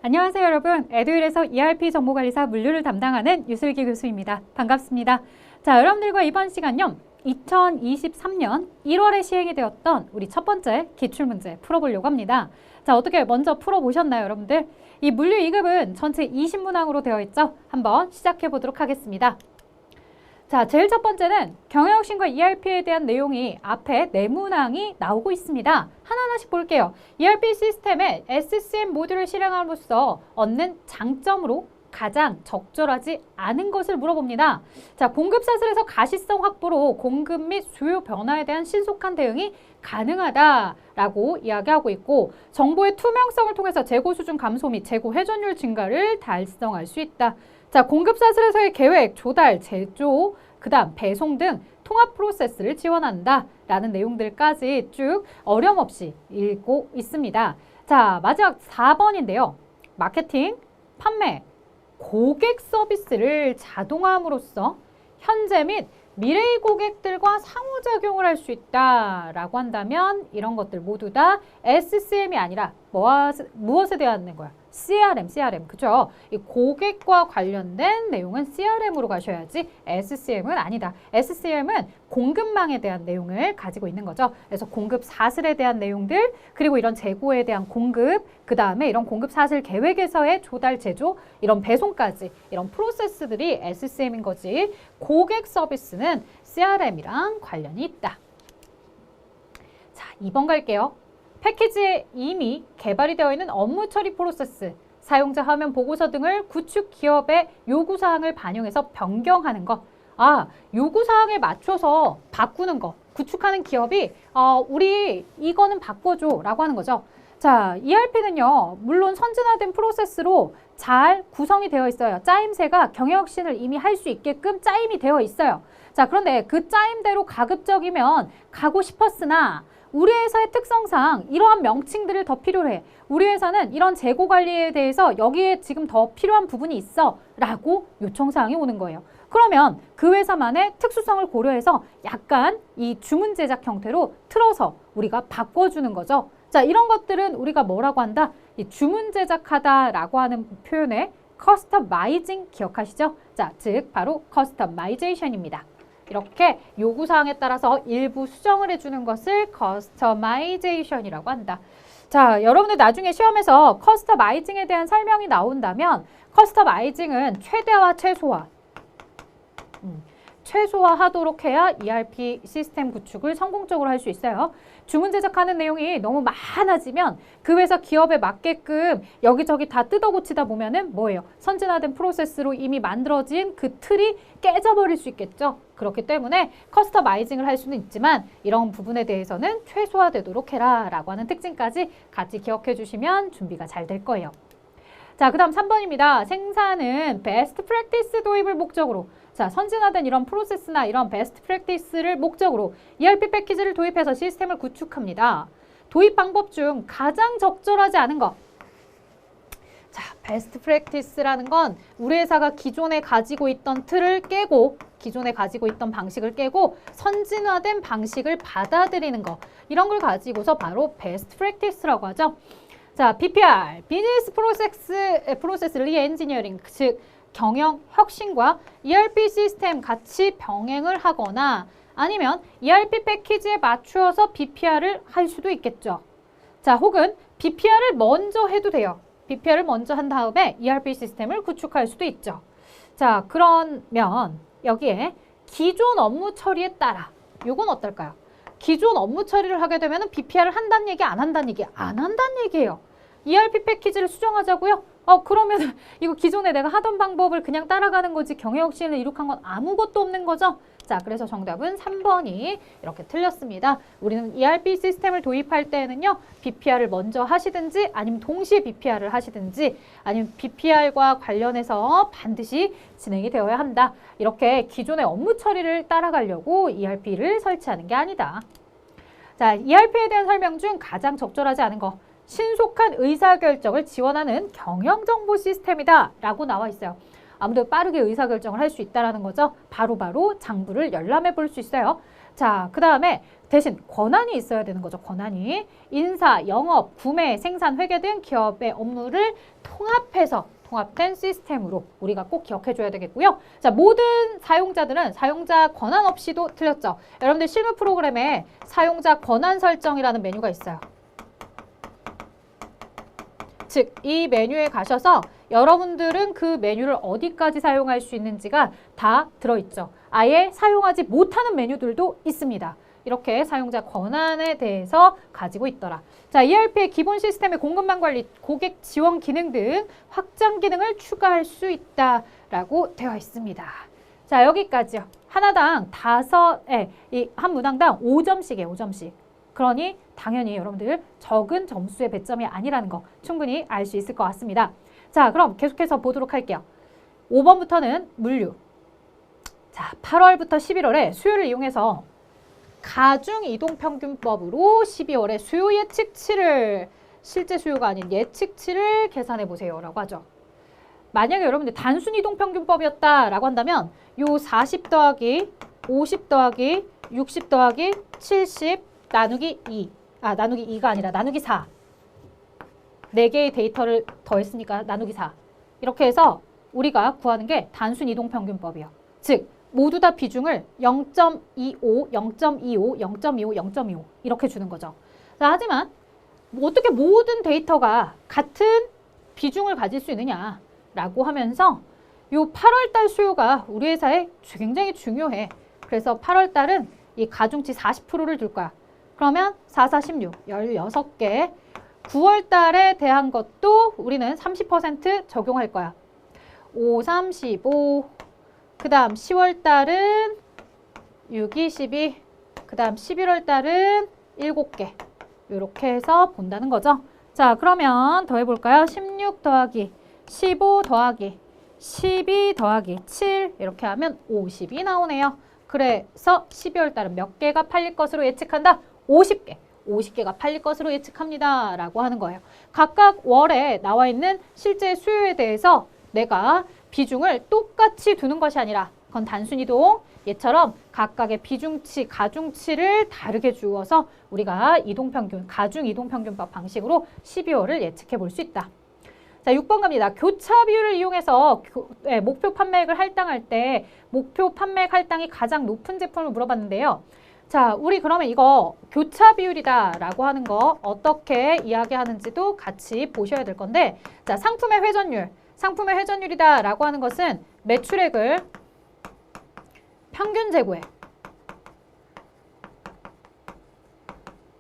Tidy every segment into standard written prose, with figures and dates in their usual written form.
안녕하세요 여러분. 에듀윌에서 ERP 정보관리사 물류를 담당하는 유슬기 교수입니다. 반갑습니다. 자, 여러분들과 이번 시간요 2023년 1월에 시행이 되었던 우리 첫 번째 기출문제 풀어보려고 합니다. 자, 어떻게 먼저 풀어보셨나요 여러분들? 이 물류 2급은 전체 20문항으로 되어 있죠. 한번 시작해 보도록 하겠습니다. 자, 제일 첫 번째는 경영혁신과 ERP에 대한 내용이 앞에 네 문항이 나오고 있습니다. 하나하나씩 볼게요. ERP 시스템에 SCM 모듈을 실행함으로써 얻는 장점으로 가장 적절하지 않은 것을 물어봅니다. 자, 공급 사슬에서 가시성 확보로 공급 및 수요 변화에 대한 신속한 대응이 가능하다라고 이야기하고 있고, 정보의 투명성을 통해서 재고 수준 감소 및 재고 회전율 증가를 달성할 수 있다. 자, 공급 사슬에서의 계획, 조달, 제조, 그 다음 배송 등 통합 프로세스를 지원한다 라는 내용들까지 쭉 어려움 없이 읽고 있습니다. 자, 마지막 4번인데요. 마케팅, 판매, 고객 서비스를 자동화함으로써 현재 및 미래의 고객들과 상호작용을 할 수 있다라고 한다면 이런 것들 모두 다 SCM이 아니라 무엇에 대한 거야? CRM, 그죠? 이 고객과 관련된 내용은 CRM으로 가셔야지 SCM은 아니다. SCM은 공급망에 대한 내용을 가지고 있는 거죠. 그래서 공급 사슬에 대한 내용들, 그리고 이런 재고에 대한 공급, 그 다음에 이런 공급 사슬 계획에서의 조달, 제조, 이런 배송까지 이런 프로세스들이 SCM인 거지. 고객 서비스는 CRM이랑 관련이 있다. 자, 2번 갈게요. 패키지에 이미 개발이 되어 있는 업무 처리 프로세스, 사용자 화면 보고서 등을 구축 기업의 요구사항을 반영해서 변경하는 것. 아, 요구사항에 맞춰서 바꾸는 거. 구축하는 기업이 우리 이거는 바꿔줘 라고 하는 거죠. 자, ERP는요, 물론 선진화된 프로세스로 잘 구성이 되어 있어요. 짜임새가 경영혁신을 이미 할 수 있게끔 짜임이 되어 있어요. 자, 그런데 그 짜임대로 가급적이면 가고 싶었으나 우리 회사의 특성상 이러한 명칭들을 더 필요로 해. 우리 회사는 이런 재고 관리에 대해서 여기에 지금 더 필요한 부분이 있어 라고 요청사항이 오는 거예요. 그러면 그 회사만의 특수성을 고려해서 약간 이 주문 제작 형태로 틀어서 우리가 바꿔주는 거죠. 자, 이런 것들은 우리가 뭐라고 한다? 이 주문 제작하다라고 하는 표현에 커스터마이징 기억하시죠? 자, 즉 바로 커스터마이제이션입니다. 이렇게 요구사항에 따라서 일부 수정을 해주는 것을 커스터마이제이션이라고 한다. 자, 여러분들 나중에 시험에서 커스터마이징에 대한 설명이 나온다면 커스터마이징은 최대화, 최소화. 최소화하도록 해야 ERP 시스템 구축을 성공적으로 할 수 있어요. 주문 제작하는 내용이 너무 많아지면 그 회사 기업에 맞게끔 여기저기 다 뜯어고치다 보면은 뭐예요? 선진화된 프로세스로 이미 만들어진 그 틀이 깨져버릴 수 있겠죠. 그렇기 때문에 커스터마이징을 할 수는 있지만 이런 부분에 대해서는 최소화되도록 해라 라고 하는 특징까지 같이 기억해 주시면 준비가 잘 될 거예요. 자, 그 다음 3번입니다. 생산은 베스트 프랙티스 도입을 목적으로, 자, 선진화된 이런 프로세스나 이런 베스트 프랙티스를 목적으로 ERP 패키지를 도입해서 시스템을 구축합니다. 도입 방법 중 가장 적절하지 않은 것. 자, 베스트 프랙티스라는 건 우리 회사가 기존에 가지고 있던 틀을 깨고, 기존에 가지고 있던 방식을 깨고 선진화된 방식을 받아들이는 거. 이런 걸 가지고서 바로 베스트 프랙티스라고 하죠. 자, BPR, 비즈니스 프로세스 리엔지니어링, 즉 경영 혁신과 ERP 시스템 같이 병행을 하거나 아니면 ERP 패키지에 맞추어서 BPR을 할 수도 있겠죠. 자, 혹은 BPR을 먼저 해도 돼요. BPR을 먼저 한 다음에 ERP 시스템을 구축할 수도 있죠. 자, 그러면 여기에 기존 업무 처리에 따라 이건 어떨까요? 기존 업무 처리를 하게 되면 BPR을 한다는 얘기, 안 한다는 얘기? 안 한다는 얘기예요. ERP 패키지를 수정하자고요? 그러면 이거 기존에 내가 하던 방법을 그냥 따라가는 거지 경영혁신을 이룩한 건 아무것도 없는 거죠? 자, 그래서 정답은 3번이 이렇게 틀렸습니다. 우리는 ERP 시스템을 도입할 때에는요, BPR을 먼저 하시든지 아니면 동시에 BPR을 하시든지 아니면 BPR과 관련해서 반드시 진행이 되어야 한다. 이렇게 기존의 업무 처리를 따라가려고 ERP를 설치하는 게 아니다. 자, ERP에 대한 설명 중 가장 적절하지 않은 거. 신속한 의사결정을 지원하는 경영정보 시스템이다 라고 나와 있어요. 아무도 빠르게 의사결정을 할 수 있다는 거죠. 바로바로 장부를 열람해 볼 수 있어요. 자, 그 다음에 대신 권한이 있어야 되는 거죠. 권한이. 인사, 영업, 구매, 생산, 회계 등 기업의 업무를 통합된 시스템으로 우리가 꼭 기억해줘야 되겠고요. 자, 모든 사용자들은 사용자 권한 없이도 틀렸죠. 여러분들 실무 프로그램에 사용자 권한 설정이라는 메뉴가 있어요. 즉, 이 메뉴에 가셔서 여러분들은 그 메뉴를 어디까지 사용할 수 있는지가 다 들어있죠. 아예 사용하지 못하는 메뉴들도 있습니다. 이렇게 사용자 권한에 대해서 가지고 있더라. 자, ERP의 기본 시스템의 공급망 관리, 고객 지원 기능 등 확장 기능을 추가할 수 있다라고 되어 있습니다. 자, 여기까지요. 하나당 한 문항당 5점씩이에요. 5점씩. 그러니 당연히 여러분들 적은 점수의 배점이 아니라는 거 충분히 알 수 있을 것 같습니다. 자, 그럼 계속해서 보도록 할게요. 5번부터는 물류. 자, 8월부터 11월에 수요를 이용해서 가중이동평균법으로 12월에 수요 예측치를, 실제 수요가 아닌 예측치를 계산해 보세요 라고 하죠. 만약에 여러분들 단순 이동평균법이었다라고 한다면 요 40 더하기 50 더하기 60 더하기 70 나누기 2, 나누기 2가 아니라 나누기 4. 4개의 데이터를 더했으니까 나누기 4. 이렇게 해서 우리가 구하는 게 단순 이동평균법이에요. 즉, 모두 다 비중을 0.25, 0.25, 0.25, 0.25 이렇게 주는 거죠. 자, 하지만 어떻게 모든 데이터가 같은 비중을 가질 수 있느냐라고 하면서 요 8월 달 수요가 우리 회사에 굉장히 중요해. 그래서 8월 달은 이 가중치 40%를 줄 거야. 그러면 4, 4, 16, 16개. 9월 달에 대한 것도 우리는 30% 적용할 거야. 5, 3, 15. 그 다음 10월 달은 6, 2, 12. 그 다음 11월 달은 7개. 이렇게 해서 본다는 거죠. 자, 그러면 더 해볼까요? 16 더하기 15 더하기 12 더하기 7 이렇게 하면 50이 나오네요. 그래서 12월 달은 몇 개가 팔릴 것으로 예측한다? 50개. 50개가 팔릴 것으로 예측합니다. 라고 하는 거예요. 각각 월에 나와 있는 실제 수요에 대해서 내가 비중을 똑같이 두는 것이 아니라 그건 단순이동, 얘처럼 각각의 비중치, 가중치를 다르게 주어서 우리가 이동평균, 가중이동평균법 방식으로 12월을 예측해 볼 수 있다. 자, 6번 갑니다. 교차 비율을 이용해서 목표 판매액을 할당할 때 목표 판매액 할당이 가장 높은 제품을 물어봤는데요. 자, 우리 그러면 이거 교차 비율이다 라고 하는 거 어떻게 이야기하는지도 같이 보셔야 될 건데, 자, 상품의 회전율. 상품의 회전율이다 라고 하는 것은 매출액을 평균 재고에,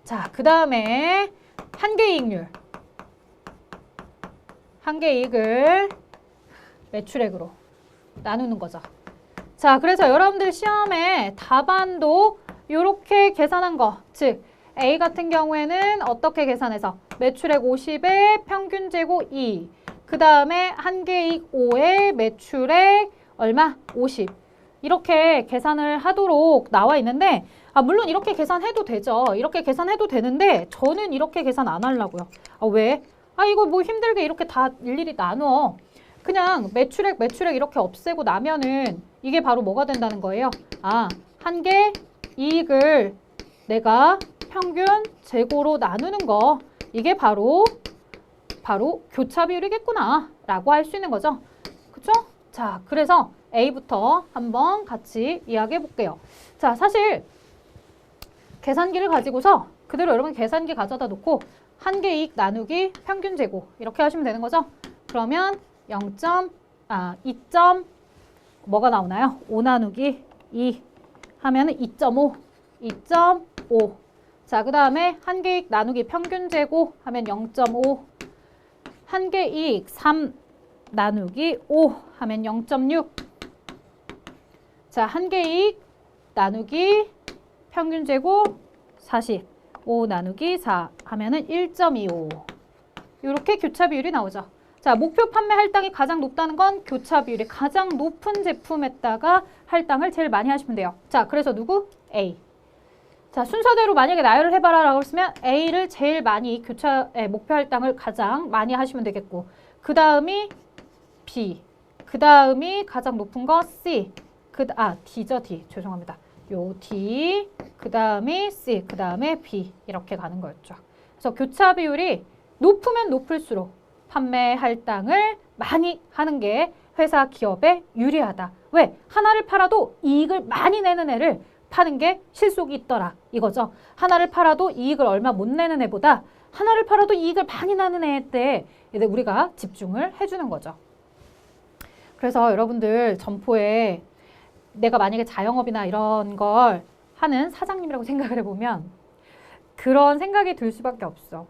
자, 그 다음에 한계이익률. 한계이익을 매출액으로 나누는 거죠. 자, 그래서 여러분들 시험에 답안도 이렇게 계산한 거, 즉 A 같은 경우에는 어떻게 계산해서 매출액 50에 평균 재고 2, 그 다음에 한계이익 5에 매출액 얼마? 50. 이렇게 계산을 하도록 나와 있는데, 물론 이렇게 계산해도 되죠. 이렇게 계산해도 되는데 저는 이렇게 계산 안 하려고요. 왜? 이거 뭐 힘들게 이렇게 다 일일이 나눠. 그냥 매출액 이렇게 없애고 나면은 이게 바로 뭐가 된다는 거예요? 한계이익을 내가 평균 재고로 나누는 거, 이게 바로 교차 비율이겠구나 라고 할 수 있는 거죠. 그쵸? 자, 그래서 A부터 한번 같이 이야기해 볼게요. 자, 사실 계산기를 가지고서 그대로 여러분 계산기 가져다 놓고 한계이익 나누기 평균 재고 이렇게 하시면 되는 거죠. 그러면 2. 뭐가 나오나요? 5 나누기 2 하면은 2.5. 2.5. 자, 그 다음에 한계이익 나누기 평균 재고 하면 0.5. 한계이익 3 나누기 5 하면 0.6. 자, 한계이익 나누기 평균 재고 40. 5 나누기 4 하면은 1.25. 이렇게 교차 비율이 나오죠. 자, 목표 판매 할당이 가장 높다는 건 교차 비율이 가장 높은 제품에다가 할당을 제일 많이 하시면 돼요. 자, 그래서 누구? A. 자, 순서대로 만약에 나열을 해봐라 라고 했으면 A를 제일 많이 목표 할당을 가장 많이 하시면 되겠고, 그 다음이 B, 그 다음이 가장 높은 거 C, D죠, D. 죄송합니다. 요 D, 그 다음에 C, 그 다음에 B 이렇게 가는 거였죠. 그래서 교차 비율이 높으면 높을수록 판매 할당을 많이 하는 게 회사 기업에 유리하다. 왜? 하나를 팔아도 이익을 많이 내는 애를 파는 게 실속이 있더라. 이거죠. 하나를 팔아도 이익을 얼마 못 내는 애보다 하나를 팔아도 이익을 많이 나는 애한테 우리가 집중을 해주는 거죠. 그래서 여러분들 점포에 내가 만약에 자영업이나 이런 걸 하는 사장님이라고 생각을 해보면 그런 생각이 들 수밖에 없어.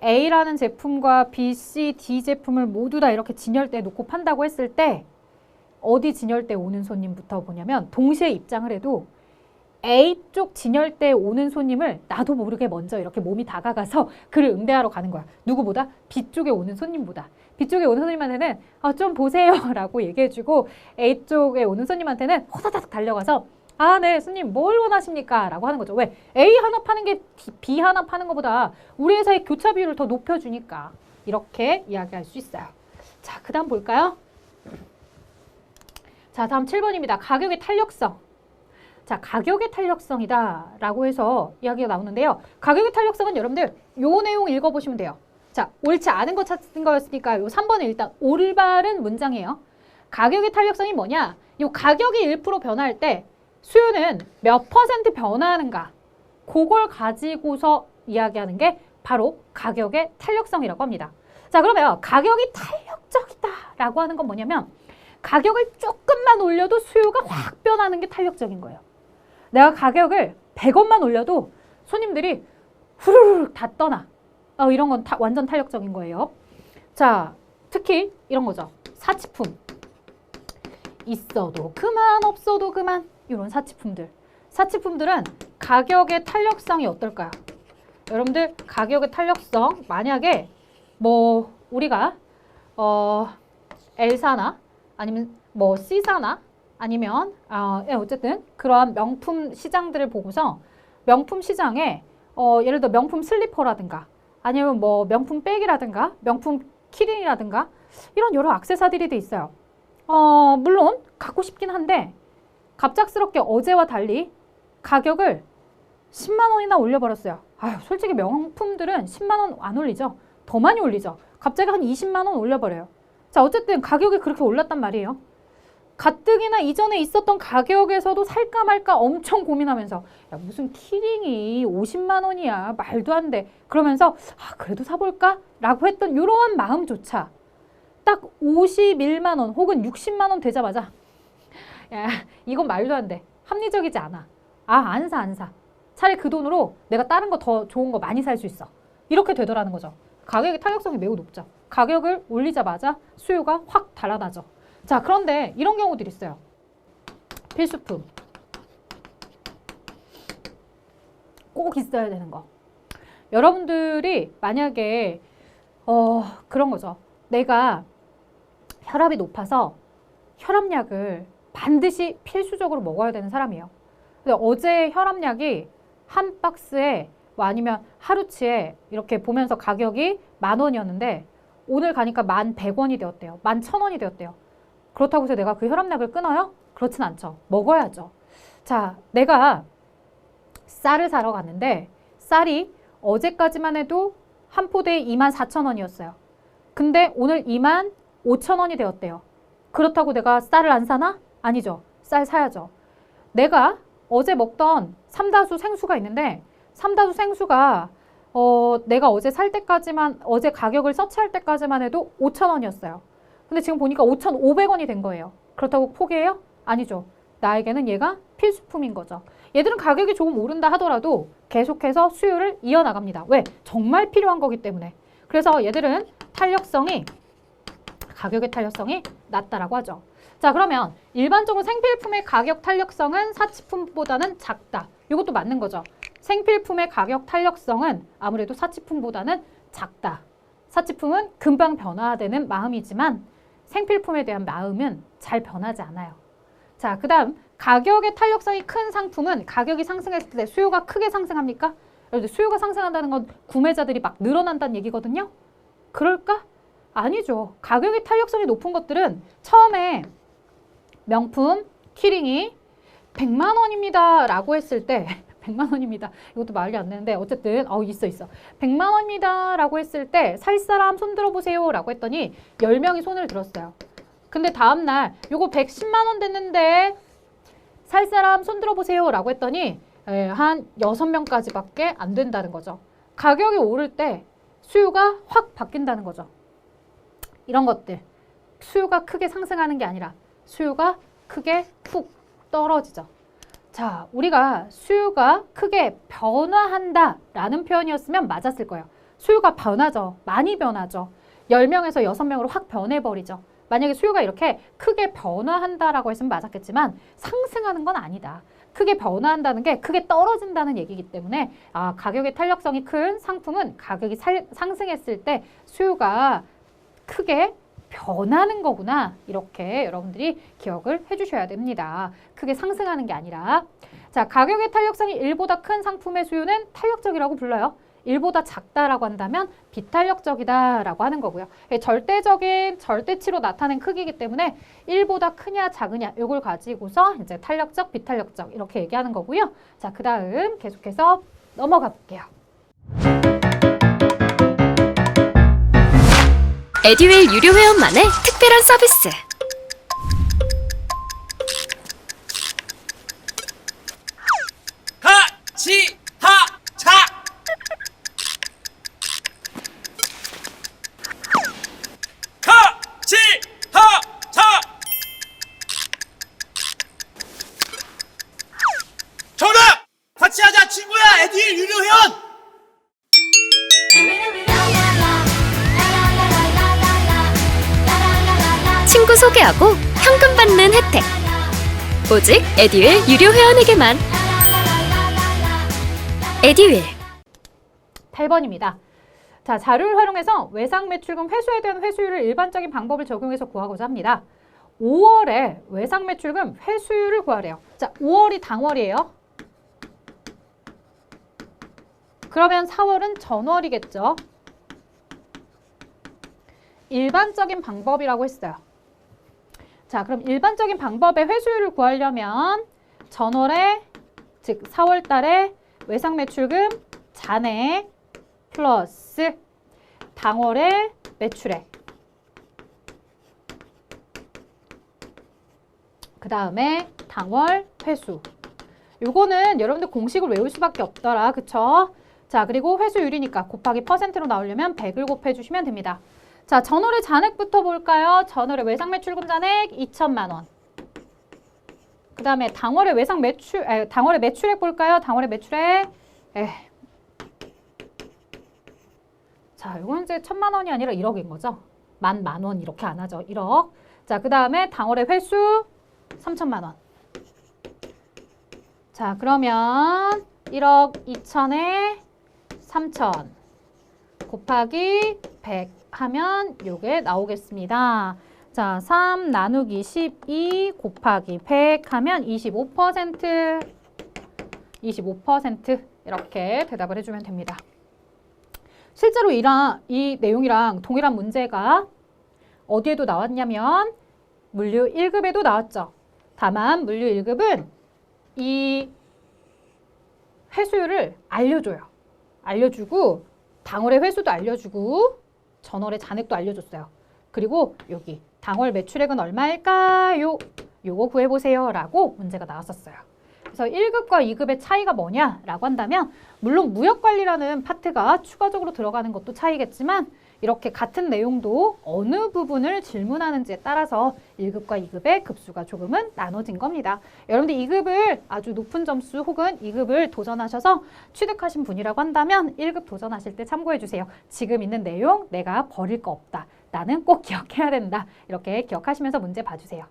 A라는 제품과 B, C, D 제품을 모두 다 이렇게 진열대에 놓고 판다고 했을 때 어디 진열대에 오는 손님부터 보냐면 동시에 입장을 해도 A쪽 진열대에 오는 손님을 나도 모르게 먼저 이렇게 몸이 다가가서 그를 응대하러 가는 거야. 누구보다? B쪽에 오는 손님보다. B쪽에 오는 손님한테는 좀 보세요 라고 얘기해주고 A쪽에 오는 손님한테는 호다닥 달려가서 네, 손님 뭘 원하십니까? 라고 하는 거죠. 왜? A 하나 파는 게 B 하나 파는 것보다 우리 회사의 교차 비율을 더 높여주니까 이렇게 이야기할 수 있어요. 자, 그 다음 볼까요? 자, 다음 7번입니다. 가격의 탄력성. 자, 가격의 탄력성이다 라고 해서 이야기가 나오는데요. 가격의 탄력성은 여러분들 요 내용 읽어보시면 돼요. 자, 옳지 않은 거 찾은 거였으니까 요 3번은 일단 올바른 문장이에요. 가격의 탄력성이 뭐냐? 요 가격이 1% 변화할 때 수요는 몇 % 변화하는가? 그걸 가지고서 이야기하는 게 바로 가격의 탄력성이라고 합니다. 자, 그러면 가격이 탄력적이다 라고 하는 건 뭐냐면 가격을 조금만 올려도 수요가 확 변하는 게 탄력적인 거예요. 내가 가격을 100원만 올려도 손님들이 후루룩 다 떠나. 이런 건 완전 탄력적인 거예요. 자, 특히 이런 거죠. 사치품. 있어도 그만, 없어도 그만. 이런 사치품들. 사치품들은 가격의 탄력성이 어떨까요? 여러분들 가격의 탄력성 만약에 뭐 우리가 L사나 아니면 뭐 C사나 아니면 어쨌든 그러한 명품 시장들을 보고서 명품 시장에 예를 들어 명품 슬리퍼라든가 아니면 뭐 명품 백이라든가 명품 키링이라든가 이런 여러 액세서리들이 있어요. 물론 갖고 싶긴 한데 갑작스럽게 어제와 달리 가격을 10만 원이나 올려버렸어요. 솔직히 명품들은 10만 원 안 올리죠. 더 많이 올리죠. 갑자기 한 20만 원 올려버려요. 자, 어쨌든 가격이 그렇게 올랐단 말이에요. 가뜩이나 이전에 있었던 가격에서도 살까 말까 엄청 고민하면서 야, 무슨 키링이 50만 원이야. 말도 안 돼. 그러면서 그래도 사볼까? 라고 했던 이러한 마음조차 딱 51만 원 혹은 60만 원 되자마자 야, 이건 말도 안 돼. 합리적이지 않아. 안 사. 차라리 그 돈으로 내가 다른 거 더 좋은 거 많이 살 수 있어. 이렇게 되더라는 거죠. 가격의 탄력성이 매우 높죠. 가격을 올리자마자 수요가 확 달아나죠. 자, 그런데 이런 경우들이 있어요. 필수품. 꼭 있어야 되는 거. 여러분들이 만약에 그런 거죠. 내가 혈압이 높아서 혈압약을 반드시 필수적으로 먹어야 되는 사람이에요. 근데 어제 혈압약이 한 박스에 아니면 하루치에 이렇게 보면서 가격이 10,000원이었는데 오늘 가니까 11,100원이 되었대요. 11,000원이 되었대요. 그렇다고 해서 내가 그 혈압약을 끊어요? 그렇진 않죠. 먹어야죠. 자, 내가 쌀을 사러 갔는데 쌀이 어제까지만 해도 한 포대에 24,000원이었어요. 근데 오늘 25,000원이 되었대요. 그렇다고 내가 쌀을 안 사나? 아니죠. 쌀 사야죠. 내가 어제 먹던 삼다수 생수가 있는데 삼다수 생수가 내가 어제 살 때까지만 어제 가격을 서치할 때까지만 해도 5,000원이었어요. 근데 지금 보니까 5,500원이 된 거예요. 그렇다고 포기해요? 아니죠. 나에게는 얘가 필수품인 거죠. 얘들은 가격이 조금 오른다 하더라도 계속해서 수요를 이어나갑니다. 왜? 정말 필요한 거기 때문에. 그래서 얘들은 가격의 탄력성이 낮다라고 하죠. 자, 그러면 일반적으로 생필품의 가격 탄력성은 사치품보다는 작다. 이것도 맞는 거죠. 생필품의 가격 탄력성은 아무래도 사치품보다는 작다. 사치품은 금방 변화되는 마음이지만 생필품에 대한 마음은 잘 변하지 않아요. 자, 그 다음 가격의 탄력성이 큰 상품은 가격이 상승했을 때 수요가 크게 상승합니까? 여러분들 수요가 상승한다는 건 구매자들이 막 늘어난다는 얘기거든요. 그럴까? 아니죠. 가격의 탄력성이 높은 것들은 처음에 명품, 키링이 100만 원입니다 라고 했을 때 100만 원입니다. 이것도 말이 안 되는데 어쨌든 있어. 100만 원입니다 라고 했을 때 살 사람 손 들어보세요 라고 했더니 10명이 손을 들었어요. 근데 다음날 요거 110만 원 됐는데 살 사람 손 들어보세요 라고 했더니 한 6명까지밖에 안 된다는 거죠. 가격이 오를 때 수요가 확 바뀐다는 거죠. 이런 것들. 수요가 크게 상승하는 게 아니라 수요가 크게 푹 떨어지죠. 자, 우리가 수요가 크게 변화한다 라는 표현이었으면 맞았을 거예요. 수요가 변하죠. 많이 변하죠. 10명에서 6명으로 확 변해버리죠. 만약에 수요가 이렇게 크게 변화한다라고 했으면 맞았겠지만 상승하는 건 아니다. 크게 변화한다는 게 크게 떨어진다는 얘기이기 때문에 가격의 탄력성이 큰 상품은 가격이 상승했을 때 수요가 크게 변하는 거구나. 이렇게 여러분들이 기억을 해주셔야 됩니다. 크게 상승하는 게 아니라. 자, 가격의 탄력성이 1보다 큰 상품의 수요는 탄력적이라고 불러요. 1보다 작다라고 한다면 비탄력적이다라고 하는 거고요. 절대적인 절대치로 나타낸 크기이기 때문에 1보다 크냐 작으냐 이걸 가지고서 이제 탄력적, 비탄력적 이렇게 얘기하는 거고요. 자, 그 다음 계속해서 넘어가 볼게요. 에듀윌 유료 회원만의 특별한 서비스. 같이 하자. 같이 하자. 정답! 같이 하자 친구야. 에듀윌 유료 회원. 친구 소개하고 현금 받는 혜택. 오직 에듀윌 유료 회원에게만. 에듀윌. 8번입니다. 자, 자료를 활용해서 외상 매출금 회수에 대한 회수율을 일반적인 방법을 적용해서 구하고자 합니다. 5월에 외상 매출금 회수율을 구하래요. 자, 5월이 당월이에요. 그러면 4월은 전월이겠죠. 일반적인 방법이라고 했어요. 자, 그럼 일반적인 방법의 회수율을 구하려면 전월에, 즉 4월 달에 외상 매출금 잔액 플러스 당월의 매출액, 그 다음에 당월 회수. 요거는 여러분들 공식을 외울 수밖에 없더라. 그쵸? 자, 그리고 회수율이니까 곱하기 퍼센트로 나오려면 100을 곱해주시면 됩니다. 자, 전월의 잔액부터 볼까요? 전월의 외상 매출금 잔액 2천만 원. 그 다음에 당월의 당월의 매출액 볼까요? 당월의 매출액. 자, 이건 이제 1,000만 원이 아니라 1억인 거죠. 만 원 이렇게 안 하죠. 1억. 자, 그 다음에 당월의 회수 3천만 원. 자, 그러면 1억 2천에 3천 곱하기 100 하면 요게 나오겠습니다. 자, 3 나누기 12 곱하기 100 하면 25% 이렇게 대답을 해주면 됩니다. 실제로 이 내용이랑 동일한 문제가 어디에도 나왔냐면 물류 1급에도 나왔죠. 다만 물류 1급은 이 회수율을 알려주고 당월의 회수도 알려주고 전월의 잔액도 알려줬어요. 그리고 여기 당월 매출액은 얼마일까요? 요거 구해보세요 라고 문제가 나왔었어요. 그래서 1급과 2급의 차이가 뭐냐라고 한다면 물론 무역관리라는 파트가 추가적으로 들어가는 것도 차이겠지만 이렇게 같은 내용도 어느 부분을 질문하는지에 따라서 1급과 2급의 급수가 조금은 나눠진 겁니다. 여러분들 2급을 아주 높은 점수 혹은 2급을 도전하셔서 취득하신 분이라고 한다면 1급 도전하실 때 참고해 주세요. 지금 있는 내용 내가 버릴 거 없다. 나는 꼭 기억해야 된다. 이렇게 기억하시면서 문제 봐주세요.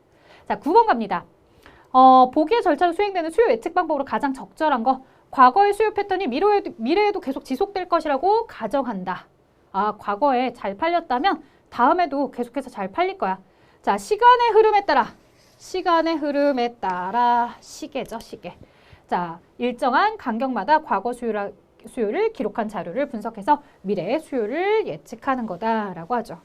자, 9번 갑니다. 보기의 절차로 수행되는 수요 예측 방법으로 가장 적절한 거. 과거의 수요 패턴이 미래에도 계속 지속될 것이라고 가정한다. 과거에 잘 팔렸다면 다음에도 계속해서 잘 팔릴 거야. 자, 시간의 흐름에 따라 시계죠, 시계. 자, 일정한 간격마다 과거 수요를 기록한 자료를 분석해서 미래의 수요를 예측하는 거다라고 하죠.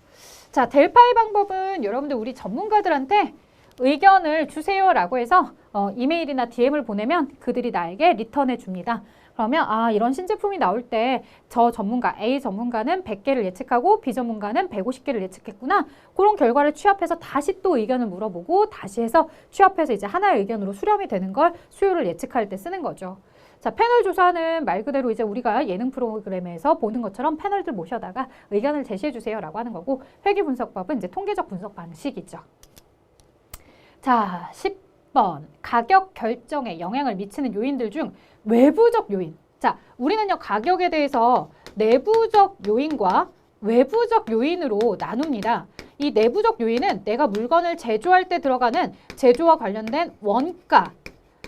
자, 델파이 방법은 여러분들 우리 전문가들한테 의견을 주세요라고 해서 이메일이나 DM을 보내면 그들이 나에게 리턴해 줍니다. 그러면 이런 신제품이 나올 때 저 전문가, A 전문가는 100개를 예측하고 B 전문가는 150개를 예측했구나. 그런 결과를 취합해서 다시 또 의견을 물어보고 다시 해서 취합해서 이제 하나의 의견으로 수렴이 되는 걸 수요를 예측할 때 쓰는 거죠. 자, 패널 조사는 말 그대로 이제 우리가 예능 프로그램에서 보는 것처럼 패널들 모셔다가 의견을 제시해 주세요라고 하는 거고, 회귀 분석법은 이제 통계적 분석 방식이죠. 자, 10번. 가격 결정에 영향을 미치는 요인들 중 외부적 요인. 자, 우리는요, 가격에 대해서 내부적 요인과 외부적 요인으로 나눕니다. 이 내부적 요인은 내가 물건을 제조할 때 들어가는 제조와 관련된 원가,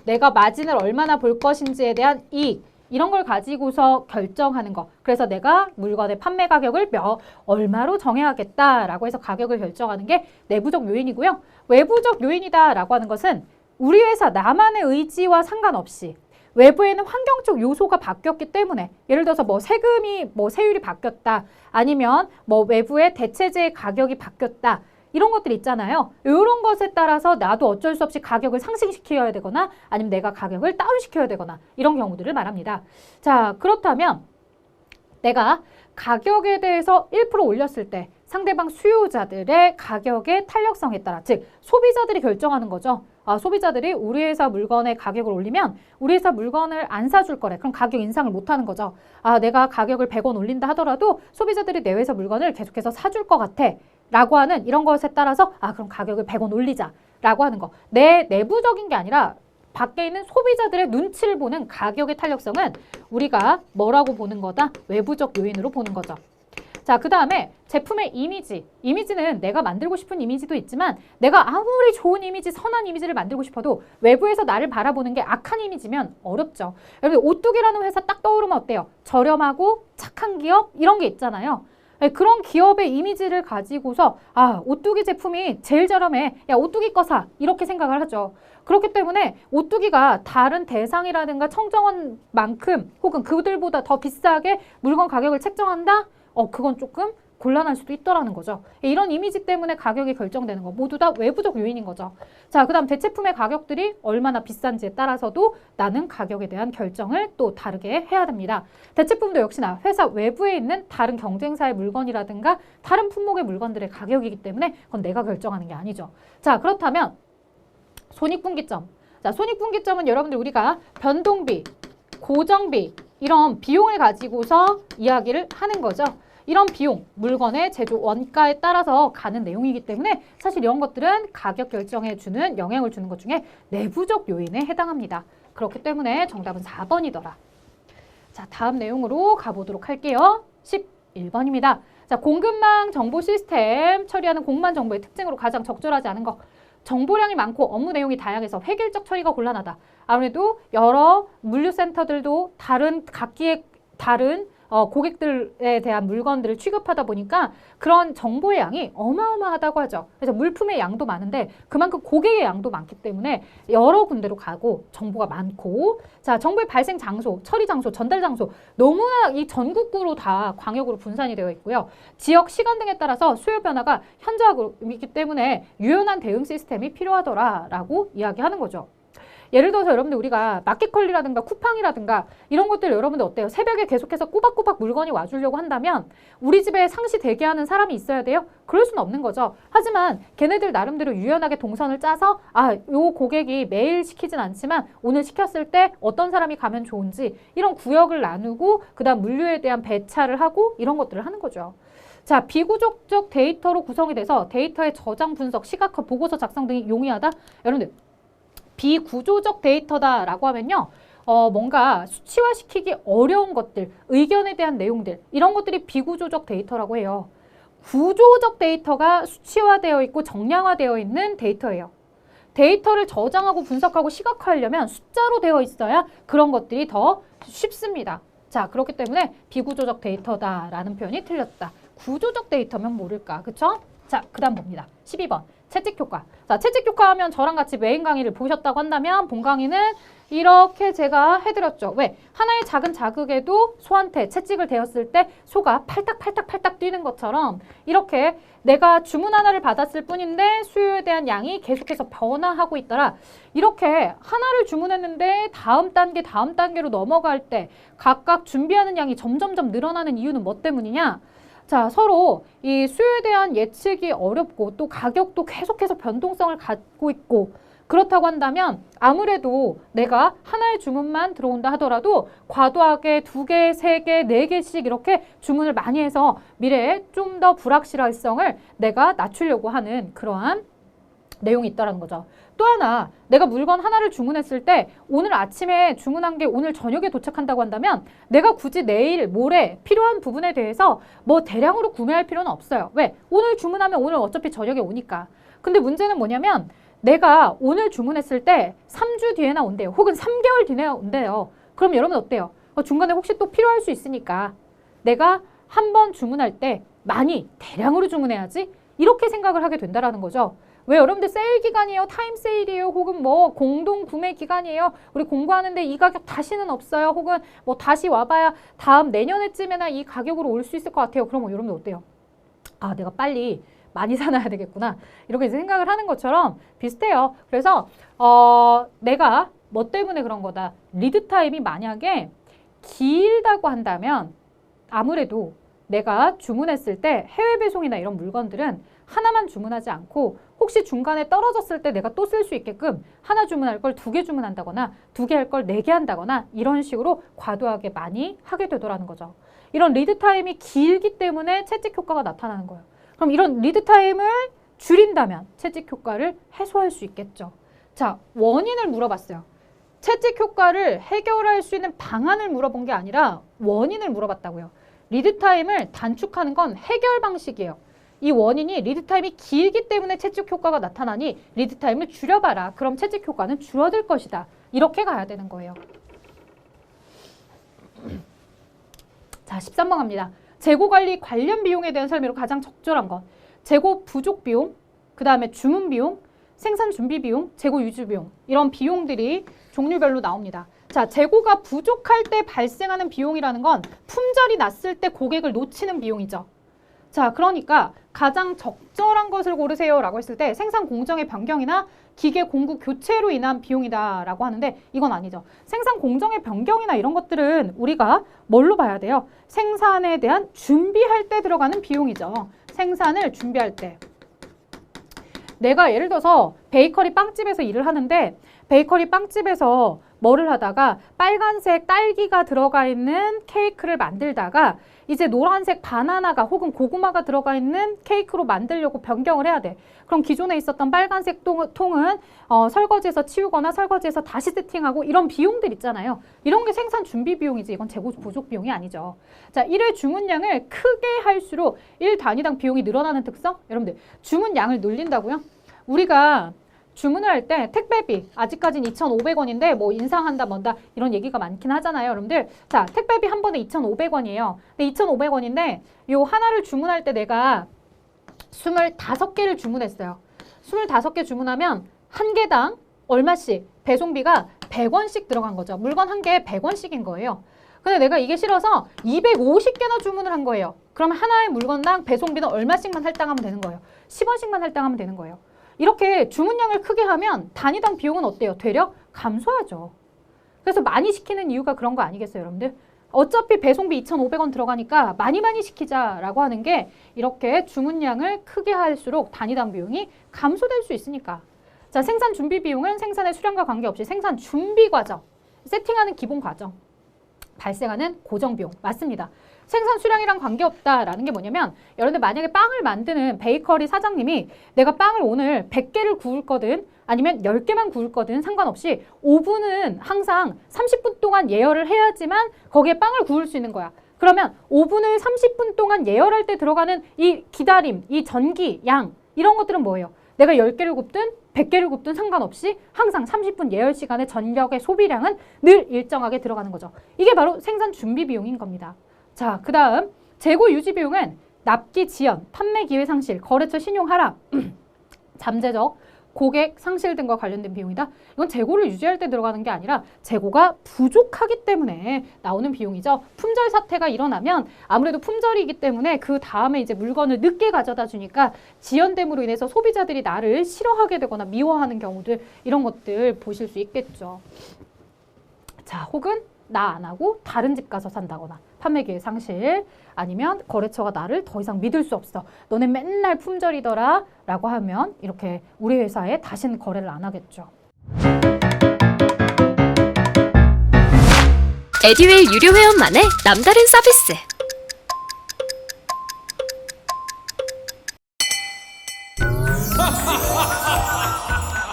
내가 마진을 얼마나 볼 것인지에 대한 이익, 이런 걸 가지고서 결정하는 거. 그래서 내가 물건의 판매 가격을 얼마로 정해야겠다라고 해서 가격을 결정하는 게 내부적 요인이고요. 외부적 요인이다라고 하는 것은 우리 회사 나만의 의지와 상관없이 외부에는 환경적 요소가 바뀌었기 때문에, 예를 들어서 세율이 바뀌었다, 아니면 외부의 대체재의 가격이 바뀌었다, 이런 것들 있잖아요. 이런 것에 따라서 나도 어쩔 수 없이 가격을 상승시켜야 되거나 아니면 내가 가격을 다운시켜야 되거나 이런 경우들을 말합니다. 자, 그렇다면 내가 가격에 대해서 1% 올렸을 때 상대방 수요자들의 가격의 탄력성에 따라, 즉 소비자들이 결정하는 거죠. 소비자들이 우리 회사 물건의 가격을 올리면 우리 회사 물건을 안 사줄 거래. 그럼 가격 인상을 못 하는 거죠. 내가 가격을 100원 올린다 하더라도 소비자들이 내 회사 물건을 계속해서 사줄 것 같아 라고 하는 이런 것에 따라서 그럼 가격을 100원 올리자 라고 하는 거. 내 내부적인 게 아니라 밖에 있는 소비자들의 눈치를 보는 가격의 탄력성은 우리가 뭐라고 보는 거다? 외부적 요인으로 보는 거죠. 자, 그 다음에 제품의 이미지. 이미지는 내가 만들고 싶은 이미지도 있지만 내가 아무리 좋은 이미지, 선한 이미지를 만들고 싶어도 외부에서 나를 바라보는 게 악한 이미지면 어렵죠. 여러분, 오뚜기라는 회사 딱 떠오르면 어때요? 저렴하고 착한 기업 이런 게 있잖아요. 그런 기업의 이미지를 가지고서 오뚜기 제품이 제일 저렴해. 야, 오뚜기 거 사. 이렇게 생각을 하죠. 그렇기 때문에 오뚜기가 다른 대상이라든가 청정원만큼 혹은 그들보다 더 비싸게 물건 가격을 책정한다? 그건 조금 곤란할 수도 있더라는 거죠. 이런 이미지 때문에 가격이 결정되는 거 모두 다 외부적 요인인 거죠. 자, 그 다음 대체품의 가격들이 얼마나 비싼지에 따라서도 나는 가격에 대한 결정을 또 다르게 해야 됩니다. 대체품도 역시나 회사 외부에 있는 다른 경쟁사의 물건이라든가 다른 품목의 물건들의 가격이기 때문에 그건 내가 결정하는 게 아니죠. 자, 그렇다면 손익분기점. 자, 손익분기점은 여러분들 우리가 변동비, 고정비 이런 비용을 가지고서 이야기를 하는 거죠. 이런 비용, 물건의 제조 원가에 따라서 가는 내용이기 때문에 사실 이런 것들은 가격 결정에 주는 영향을 주는 것 중에 내부적 요인에 해당합니다. 그렇기 때문에 정답은 4번이더라. 자, 다음 내용으로 가보도록 할게요. 11번입니다. 자, 공급망 정보 시스템 처리하는 공만 정보의 특징으로 가장 적절하지 않은 거. 정보량이 많고 업무 내용이 다양해서 획일적 처리가 곤란하다. 아무래도 여러 물류센터들도 각기의 다른 고객들에 대한 물건들을 취급하다 보니까 그런 정보의 양이 어마어마하다고 하죠. 그래서 물품의 양도 많은데 그만큼 고객의 양도 많기 때문에 여러 군데로 가고 정보가 많고, 자, 정보의 발생 장소, 처리 장소, 전달 장소 너무나 이 전국구로 다 광역으로 분산이 되어 있고요. 지역, 시간 등에 따라서 수요 변화가 현저하고 있기 때문에 유연한 대응 시스템이 필요하더라라고 이야기하는 거죠. 예를 들어서 여러분들 우리가 마켓컬리라든가 쿠팡이라든가 이런 것들 여러분들 어때요? 새벽에 계속해서 꼬박꼬박 물건이 와주려고 한다면 우리 집에 상시 대기하는 사람이 있어야 돼요? 그럴 수는 없는 거죠. 하지만 걔네들 나름대로 유연하게 동선을 짜서 요 고객이 매일 시키진 않지만 오늘 시켰을 때 어떤 사람이 가면 좋은지 이런 구역을 나누고 그다음 물류에 대한 배차를 하고 이런 것들을 하는 거죠. 자, 비구조적 데이터로 구성이 돼서 데이터의 저장, 분석, 시각화, 보고서 작성 등이 용이하다. 여러분들 비구조적 데이터다라고 하면요. 뭔가 수치화시키기 어려운 것들, 의견에 대한 내용들 이런 것들이 비구조적 데이터라고 해요. 구조적 데이터가 수치화되어 있고 정량화되어 있는 데이터예요. 데이터를 저장하고 분석하고 시각화하려면 숫자로 되어 있어야 그런 것들이 더 쉽습니다. 자, 그렇기 때문에 비구조적 데이터다라는 표현이 틀렸다. 구조적 데이터면 모를까, 그쵸? 자, 그 다음 봅니다. 12번. 채찍 효과. 자, 채찍 효과 하면 저랑 같이 메인 강의를 보셨다고 한다면 본 강의는 이렇게 제가 해드렸죠. 왜? 하나의 작은 자극에도 소한테 채찍을 대었을 때 소가 팔딱팔딱팔딱 뛰는 것처럼 이렇게 내가 주문 하나를 받았을 뿐인데 수요에 대한 양이 계속해서 변화하고 있더라. 이렇게 하나를 주문했는데 다음 단계로 넘어갈 때 각각 준비하는 양이 점점점 늘어나는 이유는 뭐 때문이냐? 자, 서로 이 수요에 대한 예측이 어렵고 또 가격도 계속해서 변동성을 갖고 있고 그렇다고 한다면 아무래도 내가 하나의 주문만 들어온다 하더라도 과도하게 2개, 3개, 4개씩 이렇게 주문을 많이 해서 미래에 좀 더 불확실성을 내가 낮추려고 하는 그러한 내용이 있다는 거죠. 또 하나, 내가 물건 하나를 주문했을 때 오늘 아침에 주문한 게 오늘 저녁에 도착한다고 한다면 내가 굳이 내일, 모레 필요한 부분에 대해서 뭐 대량으로 구매할 필요는 없어요. 왜? 오늘 주문하면 오늘 어차피 저녁에 오니까. 근데 문제는 뭐냐면 내가 오늘 주문했을 때 3주 뒤에나 온대요. 혹은 3개월 뒤에 온대요. 그럼 여러분 어때요? 중간에 혹시 또 필요할 수 있으니까 내가 한 번 주문할 때 많이 대량으로 주문해야지 이렇게 생각을 하게 된다는 거죠. 왜 여러분들 세일 기간이에요? 타임 세일이에요? 혹은 뭐 공동 구매 기간이에요? 우리 공부하는데 이 가격 다시는 없어요? 혹은 뭐 다시 와봐야 다음 내년에쯤에나 이 가격으로 올 수 있을 것 같아요. 그러면 여러분들 어때요? 아, 내가 빨리 많이 사놔야 되겠구나. 이렇게 생각을 하는 것처럼 비슷해요. 그래서 내가 뭐 때문에 그런 거다. 리드 타임이 만약에 길다고 한다면 아무래도 내가 주문했을 때 해외 배송이나 이런 물건들은 하나만 주문하지 않고 혹시 중간에 떨어졌을 때 내가 또 쓸 수 있게끔 하나 주문할 걸 2개 주문한다거나 2개 할 걸 4개 한다거나 이런 식으로 과도하게 많이 하게 되더라는 거죠. 이런 리드 타임이 길기 때문에 채찍 효과가 나타나는 거예요. 그럼 이런 리드 타임을 줄인다면 채찍 효과를 해소할 수 있겠죠. 자, 원인을 물어봤어요. 채찍 효과를 해결할 수 있는 방안을 물어본 게 아니라 원인을 물어봤다고요. 리드 타임을 단축하는 건 해결 방식이에요. 이 원인이 리드 타임이 길기 때문에 채찍 효과가 나타나니 리드 타임을 줄여봐라. 그럼 채찍 효과는 줄어들 것이다. 이렇게 가야 되는 거예요. 자, 13번 갑니다. 재고 관리 관련 비용에 대한 설명으로 가장 적절한 것. 재고 부족 비용, 그 다음에 주문 비용, 생산 준비 비용, 재고 유지 비용. 이런 비용들이 종류별로 나옵니다. 자, 재고가 부족할 때 발생하는 비용이라는 건 품절이 났을 때 고객을 놓치는 비용이죠. 자, 그러니까 가장 적절한 것을 고르세요 라고 했을 때 생산 공정의 변경이나 기계 공구 교체로 인한 비용이다 라고 하는데 이건 아니죠. 생산 공정의 변경이나 이런 것들은 우리가 뭘로 봐야 돼요? 생산에 대한 준비할 때 들어가는 비용이죠. 생산을 준비할 때. 내가 예를 들어서 베이커리 빵집에서 일을 하는데 베이커리 빵집에서 뭐를 하다가 빨간색 딸기가 들어가 있는 케이크를 만들다가 이제 노란색 바나나가 혹은 고구마가 들어가 있는 케이크로 만들려고 변경을 해야 돼. 그럼 기존에 있었던 빨간색 통은 설거지해서 치우거나 설거지해서 다시 세팅하고 이런 비용들 있잖아요. 이런 게 생산 준비 비용이지 이건 재고 부족 비용이 아니죠. 자, 1회 주문량을 크게 할수록 1 단위당 비용이 늘어나는 특성? 여러분들 주문량을 늘린다고요? 우리가 주문을 할 때 택배비 아직까지는 2,500원인데 뭐 인상한다 뭔다 이런 얘기가 많긴 하잖아요 여러분들. 자, 택배비 한 번에 2,500원이에요 근데 2,500원인데 요 하나를 주문할 때 내가 25개를 주문했어요. 25개 주문하면 한 개당 얼마씩 배송비가 100원씩 들어간 거죠. 물건 한 개에 100원씩인 거예요. 근데 내가 이게 싫어서 250개나 주문을 한 거예요. 그러면 하나의 물건당 배송비는 얼마씩만 할당하면 되는 거예요. 10원씩만 할당하면 되는 거예요. 이렇게 주문량을 크게 하면 단위당 비용은 어때요? 되려 감소하죠. 그래서 많이 시키는 이유가 그런 거 아니겠어요, 여러분들? 어차피 배송비 2,500원 들어가니까 많이 시키자라고 하는 게 이렇게 주문량을 크게 할수록 단위당 비용이 감소될 수 있으니까. 자, 생산 준비 비용은 생산의 수량과 관계없이 생산 준비 과정, 세팅하는 기본 과정, 발생하는 고정 비용. 맞습니다. 생산 수량이랑 관계없다라는 게 뭐냐면 여러분들 만약에 빵을 만드는 베이커리 사장님이 내가 빵을 오늘 100개를 구울 거든 아니면 10개만 구울 거든 상관없이 오븐은 항상 30분 동안 예열을 해야지만 거기에 빵을 구울 수 있는 거야. 그러면 오븐을 30분 동안 예열할 때 들어가는 이 기다림, 이 전기, 양 이런 것들은 뭐예요? 내가 10개를 굽든 100개를 굽든 상관없이 항상 30분 예열 시간의 전력의 소비량은 늘 일정하게 들어가는 거죠. 이게 바로 생산 준비 비용인 겁니다. 자, 그 다음 재고 유지 비용은 납기 지연, 판매 기회 상실, 거래처 신용 하락. 잠재적 고객 상실 등과 관련된 비용이다. 이건 재고를 유지할 때 들어가는 게 아니라 재고가 부족하기 때문에 나오는 비용이죠. 품절 사태가 일어나면 아무래도 품절이기 때문에 그 다음에 이제 물건을 늦게 가져다 주니까 지연됨으로 인해서 소비자들이 나를 싫어하게 되거나 미워하는 경우들, 이런 것들 보실 수 있겠죠. 자, 혹은 나 안 하고 다른 집 가서 산다거나, 판매 기회 상실, 아니면 거래처가 나를 더 이상 믿을 수 없어, 너네 맨날 품절이더라 라고 하면 이렇게 우리 회사에 다시는 거래를 안 하겠죠. 에듀윌 유료 회원만의 남다른 서비스.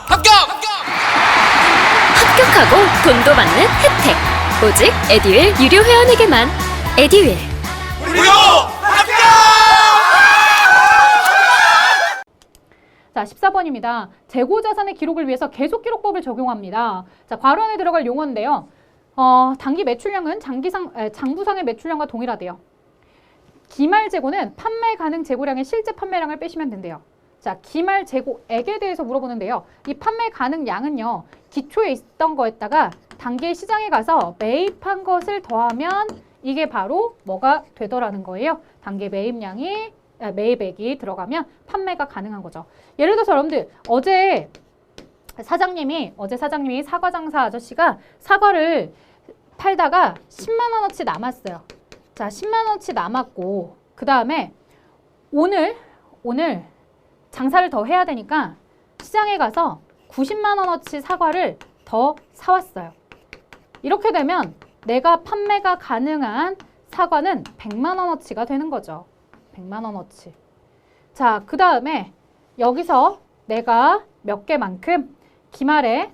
합격! 합격하고 돈도 받는 혜택. 오직 에듀윌 유료 회원에게만. 에듀윌. 무료 합격! 자, 14번입니다. 재고 자산의 기록을 위해서 계속 기록법을 적용합니다. 자, 괄호 안에 들어갈 용어인데요. 단기 매출량은 장부상의 매출량과 동일하대요. 기말 재고는 판매 가능 재고량의 실제 판매량을 빼시면 된대요. 자, 기말 재고액에 대해서 물어보는데요. 이 판매 가능 양은요, 기초에 있던 거에다가 단기의 시장에 가서 매입한 것을 더하면 이게 바로 뭐가 되더라는 거예요. 단기 매입액이 들어가면 판매가 가능한 거죠. 예를 들어서 여러분들 어제 사장님이 사과 장사 아저씨가 사과를 팔다가 10만 원어치 남았어요. 자, 10만 원어치 남았고 그 다음에 오늘 장사를 더 해야 되니까 시장에 가서 90만 원어치 사과를 더 사왔어요. 이렇게 되면 내가 판매가 가능한 사과는 100만 원어치가 되는 거죠. 100만 원어치. 자, 그 다음에 여기서 내가 몇 개만큼 기말에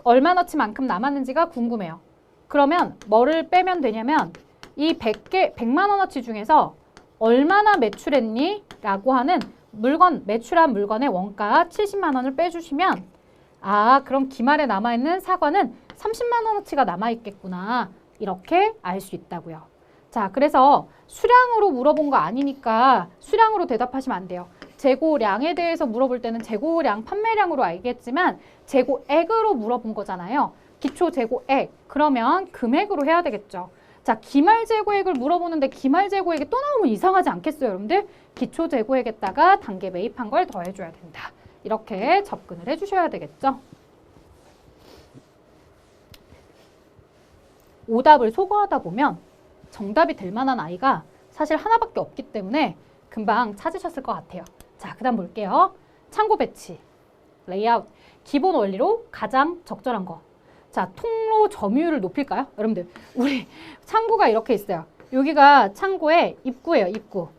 얼마너치만큼 남았는지가 궁금해요. 그러면 뭐를 빼면 되냐면 이 100만 원어치 중에서 얼마나 매출했니? 라고 하는 매출한 물건의 원가 70만 원을 빼주시면, 아, 그럼 기말에 남아있는 사과는 30만 원어치가 남아있겠구나, 이렇게 알 수 있다고요. 자, 그래서 수량으로 물어본 거 아니니까 수량으로 대답하시면 안 돼요. 재고량에 대해서 물어볼 때는 재고량, 판매량으로 알겠지만 재고액으로 물어본 거잖아요. 기초 재고액, 그러면 금액으로 해야 되겠죠. 자, 기말 재고액을 물어보는데 기말 재고액이 또 나오면 이상하지 않겠어요, 여러분들? 기초 재고액에다가 단계 매입한 걸 더해줘야 된다. 이렇게 접근을 해주셔야 되겠죠. 오답을 소거하다 보면 정답이 될 만한 아이가 사실 하나밖에 없기 때문에 금방 찾으셨을 것 같아요. 자, 그 다음 볼게요. 창고 배치, 레이아웃, 기본 원리로 가장 적절한 거. 자, 통로 점유율을 높일까요? 여러분들, 우리 창고가 이렇게 있어요. 여기가 창고의 입구예요, 입구.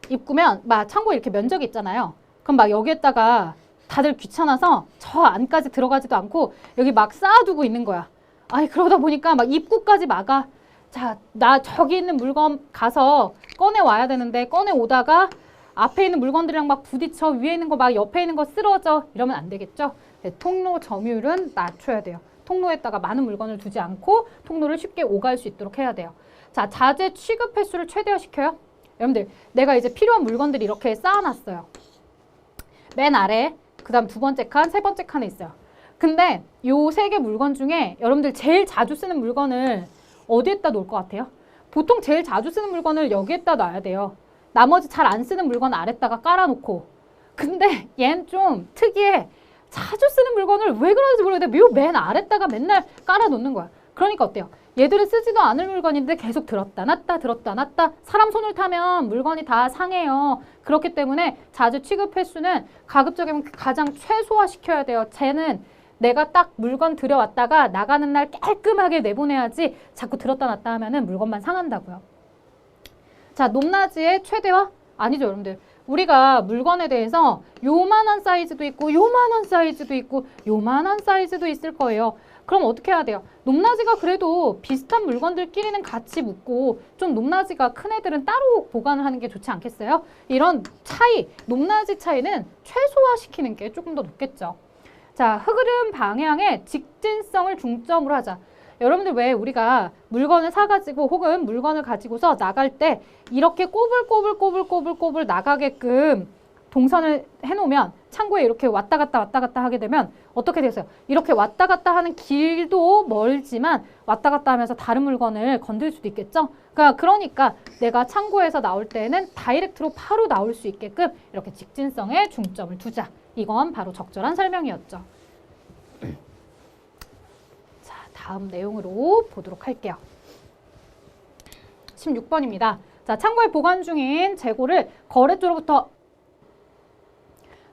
입구면 막 창고에 이렇게 면적이 있잖아요. 그럼 막 여기에다가 다들 귀찮아서 저 안까지 들어가지도 않고 여기 막 쌓아두고 있는 거야. 아이, 그러다 보니까 막 입구까지 막아. 자, 나 저기 있는 물건 가서 꺼내 와야 되는데 꺼내 오다가 앞에 있는 물건들이랑 막 부딪혀, 위에 있는 거 막 옆에 있는 거 쓰러져, 이러면 안 되겠죠. 네, 통로 점유율은 낮춰야 돼요. 통로에다가 많은 물건을 두지 않고 통로를 쉽게 오갈 수 있도록 해야 돼요. 자, 자재 취급 횟수를 최대화시켜요. 여러분들, 내가 이제 필요한 물건들이 이렇게 쌓아놨어요. 맨 아래, 그 다음 두 번째 칸, 세 번째 칸에 있어요. 근데 요 세 개 물건 중에 여러분들 제일 자주 쓰는 물건을 어디에다 놓을 것 같아요? 보통 제일 자주 쓰는 물건을 여기에다 놔야 돼요. 나머지 잘 안 쓰는 물건 아래다가 깔아놓고. 근데 얘는 좀 특이해. 자주 쓰는 물건을 왜 그러는지 모르겠는데 요 맨 아래다가 맨날 깔아놓는 거야. 그러니까 어때요? 얘들은 쓰지도 않을 물건인데 계속 들었다 놨다 들었다 놨다. 사람 손을 타면 물건이 다 상해요. 그렇기 때문에 자주 취급 횟수는 가급적이면 가장 최소화시켜야 돼요. 쟤는 내가 딱 물건 들여왔다가 나가는 날 깔끔하게 내보내야지 자꾸 들었다 놨다 하면은 물건만 상한다고요. 자, 높낮이의 최대화? 아니죠, 여러분들. 우리가 물건에 대해서 요만한 사이즈도 있고 요만한 사이즈도 있고 요만한 사이즈도 있을 거예요. 그럼 어떻게 해야 돼요? 높낮이가 그래도 비슷한 물건들끼리는 같이 묶고 좀 높낮이가 큰 애들은 따로 보관을 하는 게 좋지 않겠어요? 이런 차이, 높낮이 차이는 최소화시키는 게 조금 더 높겠죠. 자, 흐름 방향의 직진성을 중점으로 하자. 여러분들 왜 우리가 물건을 사가지고 혹은 물건을 가지고서 나갈 때 이렇게 꼬불꼬불 나가게끔 동선을 해놓으면 창고에 이렇게 왔다 갔다 하게 되면 어떻게 되세요? 이렇게 왔다 갔다 하는 길도 멀지만 왔다 갔다 하면서 다른 물건을 건들 수도 있겠죠? 그러니까 내가 창고에서 나올 때는 다이렉트로 바로 나올 수 있게끔 이렇게 직진성에 중점을 두자. 이건 바로 적절한 설명이었죠. 자, 다음 내용으로 보도록 할게요. 16번입니다. 자, 창고에 보관 중인 재고를 거래처로부터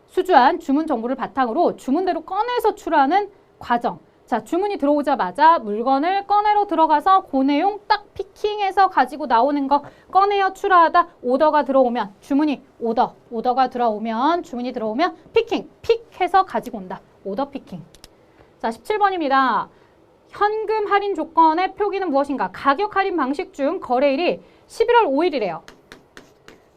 수주한 주문 정보를 바탕으로 주문대로 꺼내서 출하는 과정. 자, 주문이 들어오자마자 물건을 꺼내러 들어가서 그 내용 딱 피킹해서 가지고 나오는 거 꺼내어 출하하다. 오더가 들어오면 주문이 오더가 들어오면 주문이 들어오면 픽해서 가지고 온다. 오더 피킹. 자, 17번입니다. 현금 할인 조건의 표기는 무엇인가? 가격 할인 방식 중 거래일이 11월 5일이래요.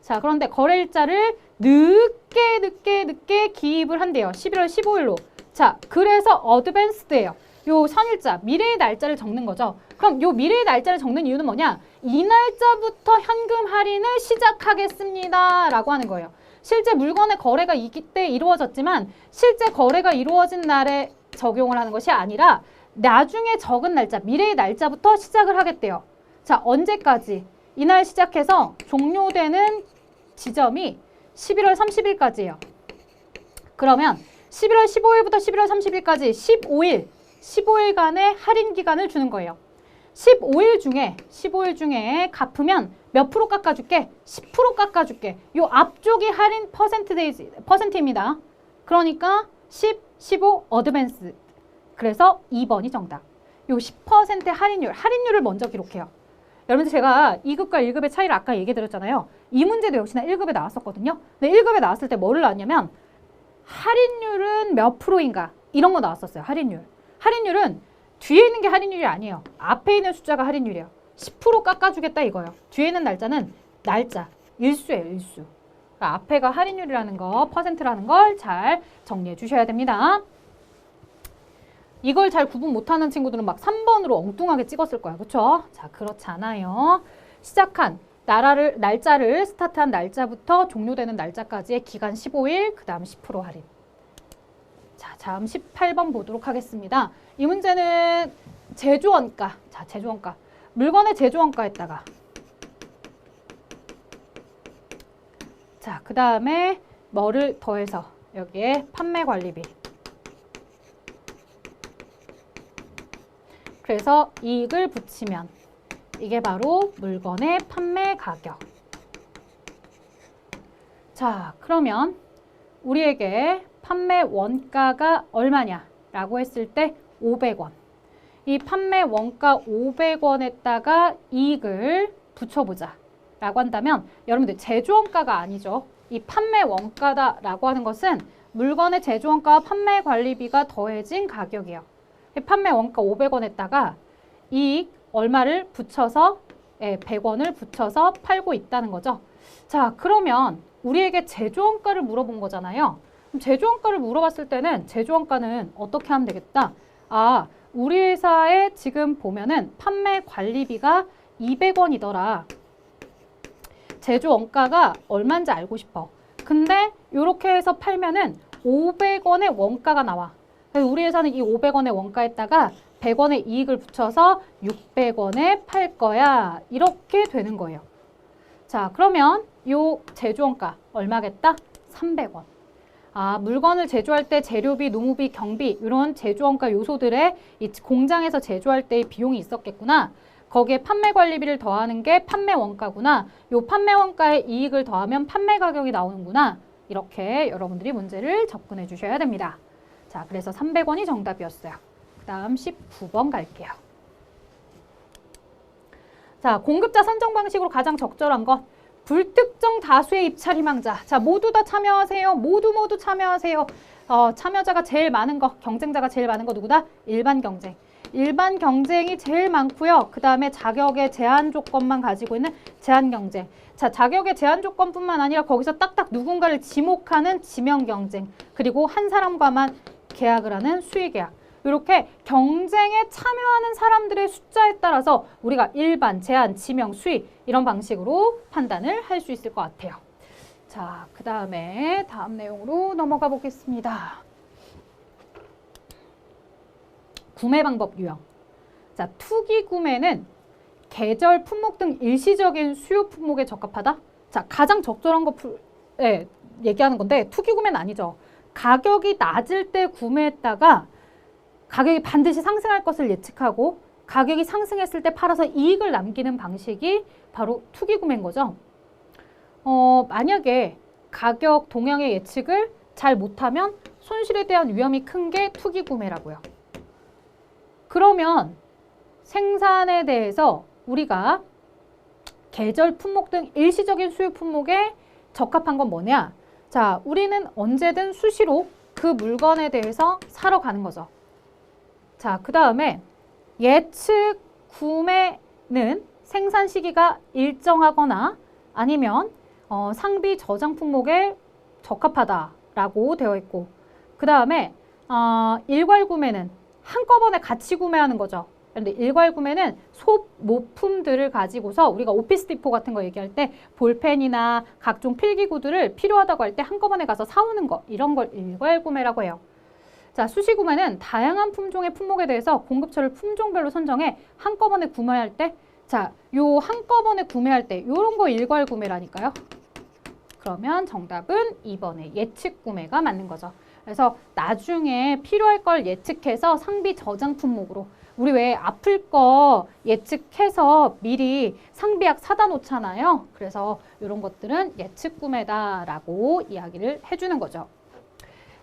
자, 그런데 거래일자를 늦게 기입을 한대요. 11월 15일로. 자, 그래서 어드밴스드예요. 요 선일자, 미래의 날짜를 적는 거죠. 그럼 요 미래의 날짜를 적는 이유는 뭐냐? 이 날짜부터 현금 할인을 시작하겠습니다. 라고 하는 거예요. 실제 물건의 거래가 이때 이루어졌지만 실제 거래가 이루어진 날에 적용을 하는 것이 아니라 나중에 적은 날짜, 미래의 날짜부터 시작을 하겠대요. 자, 언제까지? 이날 시작해서 종료되는 지점이 11월 30일까지예요. 그러면 11월 15일부터 11월 30일까지 15일간의 할인 기간을 주는 거예요. 15일 중에 갚으면 몇 프로 깎아줄게? 10% 깎아줄게. 요 앞쪽이 할인 퍼센트입니다. 그러니까 10, 15 어드밴스. 그래서 2번이 정답. 요 10% 할인율을 먼저 기록해요. 여러분들 제가 2급과 1급의 차이를 아까 얘기 드렸잖아요. 이 문제도 역시나 1급에 나왔었거든요. 근데 1급에 나왔을 때 뭐를 나왔냐면 할인율은 몇 프로인가 이런 거 나왔었어요. 할인율은 뒤에 있는 게 할인율이 아니에요. 앞에 있는 숫자가 할인율이에요. 10% 깎아주겠다 이거예요. 뒤에 있는 날짜는 일수예요. 일수. 그러니까 앞에가 할인율이라는 거, 퍼센트라는 걸 잘 정리해 주셔야 됩니다. 이걸 잘 구분 못하는 친구들은 막 3번으로 엉뚱하게 찍었을 거야. 그렇죠? 자, 그렇지 않아요. 시작한 날짜를 스타트한 날짜부터 종료되는 날짜까지의 기간 15일, 그 다음 10% 할인. 자, 다음 18번 보도록 하겠습니다. 이 문제는 제조원가. 자, 제조원가. 물건의 제조원가에다가 자, 그 다음에 뭐를 더해서 여기에 판매관리비. 그래서 이익을 붙이면 이게 바로 물건의 판매 가격. 자, 그러면 우리에게 판매 원가가 얼마냐라고 했을 때 500원. 이 판매 원가 500원에다가 이익을 붙여보자 라고 한다면 여러분들 제조원가가 아니죠. 이 판매 원가다라고 하는 것은 물건의 제조원가와 판매 관리비가 더해진 가격이에요. 판매 원가 500원에다가 이익 얼마를 붙여서 100원을 붙여서 팔고 있다는 거죠. 자, 그러면 우리에게 제조원가를 물어본 거잖아요. 그럼 제조원가를 물어봤을 때는 제조원가는 어떻게 하면 되겠다? 아, 우리 회사에 지금 보면은 판매 관리비가 200원이더라. 제조원가가 얼마인지 알고 싶어. 근데 이렇게 해서 팔면은 500원의 원가가 나와. 우리 회사는 이 500원의 원가에다가 100원의 이익을 붙여서 600원에 팔 거야. 이렇게 되는 거예요. 자, 그러면 요 제조원가 얼마겠다? 300원. 아, 물건을 제조할 때 재료비, 노무비, 경비 이런 제조원가 요소들에 이 공장에서 제조할 때의 비용이 있었겠구나. 거기에 판매 관리비를 더하는 게 판매 원가구나. 요 판매 원가에 이익을 더하면 판매 가격이 나오는구나. 이렇게 여러분들이 문제를 접근해 주셔야 됩니다. 자, 그래서 300원이 정답이었어요. 그 다음 19번 갈게요. 자, 공급자 선정 방식으로 가장 적절한 것. 불특정 다수의 입찰 희망자. 자, 모두 다 참여하세요. 모두 참여하세요. 참여자가 제일 많은 거, 경쟁자가 제일 많은 거 누구다? 일반 경쟁. 일반 경쟁이 제일 많고요. 그 다음에 자격의 제한 조건만 가지고 있는 제한 경쟁. 자, 자격의 제한 조건뿐만 아니라 거기서 딱딱 누군가를 지목하는 지명 경쟁. 그리고 한 사람과만 계약을 하는 수의 계약. 이렇게 경쟁에 참여하는 사람들의 숫자에 따라서 우리가 일반, 제한, 지명, 수위 이런 방식으로 판단을 할 수 있을 것 같아요. 자, 그 다음에 다음 내용으로 넘어가 보겠습니다. 구매 방법 유형. 자, 투기 구매는 계절, 품목 등 일시적인 수요 품목에 적합하다. 자, 가장 적절한 거 얘기하는 건데 투기 구매는 아니죠. 가격이 낮을 때 구매했다가 가격이 반드시 상승할 것을 예측하고 가격이 상승했을 때 팔아서 이익을 남기는 방식이 바로 투기 구매인 거죠. 만약에 가격 동향의 예측을 잘 못하면 손실에 대한 위험이 큰 게 투기 구매라고요. 그러면 생산에 대해서 우리가 계절, 품목 등 일시적인 수요 품목에 적합한 건 뭐냐? 자, 우리는 언제든 수시로 그 물건에 대해서 사러 가는 거죠. 자, 그 다음에 예측 구매는 생산 시기가 일정하거나 아니면 상비 저장 품목에 적합하다라고 되어 있고, 그 다음에 일괄 구매는 한꺼번에 같이 구매하는 거죠. 그런데 일괄 구매는 소모품들을 가지고서 우리가 오피스 디포 같은 거 얘기할 때 볼펜이나 각종 필기구들을 필요하다고 할 때 한꺼번에 가서 사오는 거, 이런 걸 일괄 구매라고 해요. 자, 수시 구매는 다양한 품종의 품목에 대해서 공급처를 품종별로 선정해 한꺼번에 구매할 때, 자, 요 한꺼번에 구매할 때 요런 거 일괄 구매라니까요. 그러면 정답은 2번의 예측 구매가 맞는 거죠. 그래서 나중에 필요할 걸 예측해서 상비 저장 품목으로, 우리 왜 아플 거 예측해서 미리 상비약 사다 놓잖아요. 그래서 이런 것들은 예측 구매다라고 이야기를 해주는 거죠.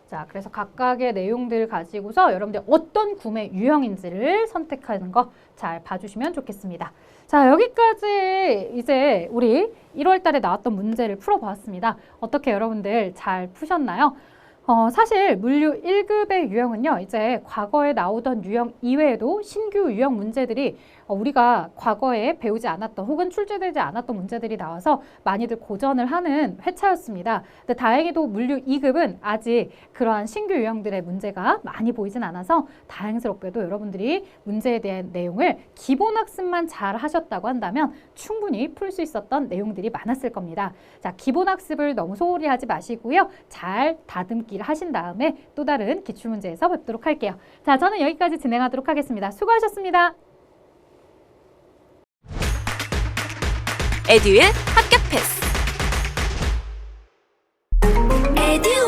자, 그래서 각각의 내용들을 가지고서 여러분들 어떤 구매 유형인지를 선택하는 거 잘 봐주시면 좋겠습니다. 자, 여기까지 이제 우리 1월 달에 나왔던 문제를 풀어보았습니다. 어떻게 여러분들 잘 푸셨나요? 사실 물류 1급의 유형은요, 이제 과거에 나오던 유형 이외에도 신규 유형 문제들이 우리가 과거에 배우지 않았던 혹은 출제되지 않았던 문제들이 나와서 많이들 고전을 하는 회차였습니다. 근데 다행히도 물류 2급은 아직 그러한 신규 유형들의 문제가 많이 보이진 않아서 다행스럽게도 여러분들이 문제에 대한 내용을 기본 학습만 잘 하셨다고 한다면 충분히 풀 수 있었던 내용들이 많았을 겁니다. 자, 기본 학습을 너무 소홀히 하지 마시고요. 잘 다듬기를 하신 다음에 또 다른 기출문제에서 뵙도록 할게요. 자, 저는 여기까지 진행하도록 하겠습니다. 수고하셨습니다. 에듀윌 합격 패스. 에듀